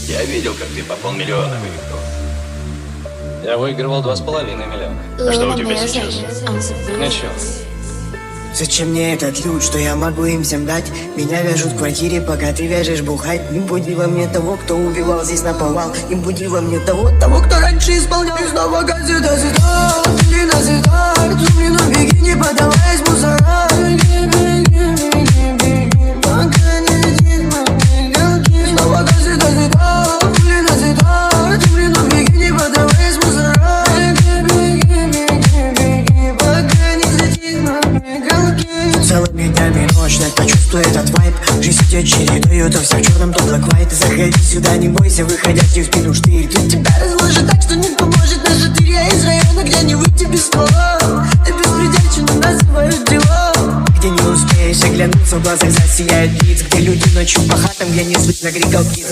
Я видел, как ты по полмиллиона выиграл. Я выигрывал 2,5 миллиона. А что у тебя сейчас? Ничего. Зачем мне этот люд, что я могу им всем дать? Меня вяжут в квартире, пока ты вяжешь бухать. Не буди во мне того, кто убивал здесь наповал. Не буди во мне того, кто раньше исполнял. И снова газета, ты назидал. Ты на беги, не подаваясь мусора. Пока не летит мои галки. Снова газета, ты назидал. Ты на беги, не подаваясь мусора. Пока не летит мои галки. Целыми днями ночь, так почувствуй этот вайб. Жизнь идет чередою, то все в черном, то black white. Заходи сюда, не бойся, выходящий в спину штырь. Тут тебя разложит так, что не поможет наша дырь. Я из района, где не выйти без ствола. Ты беспредельчину называют дела. Где не успеешь оглянуться, в глазах засияют лиц. Где люди ночью по хатам, где не слышно криков птиц.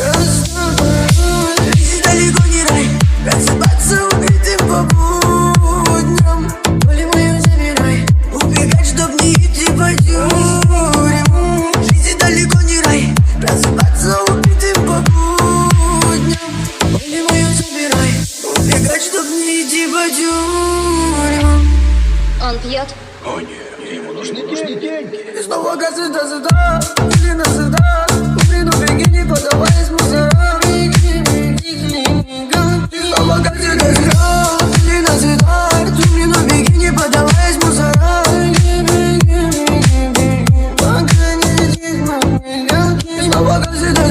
Жизнь далеко не рай, просыпаться убитым по будням. Волю мою забирай, убегать, чтоб не идти по тюрьмам. Жизнь далеко не рай, просыпаться убитым по будням. Волю мою забирай, убегать, чтоб не идти по тюрьмам. Он пьет? О нет, ему нужны деньги. И снова газета, или назада. Умри, но беги, не подаваясь мусора. Снова газета, или назада. Умри, но беги, не подаваясь мусора. Пока не летит мои галки. Снова газета,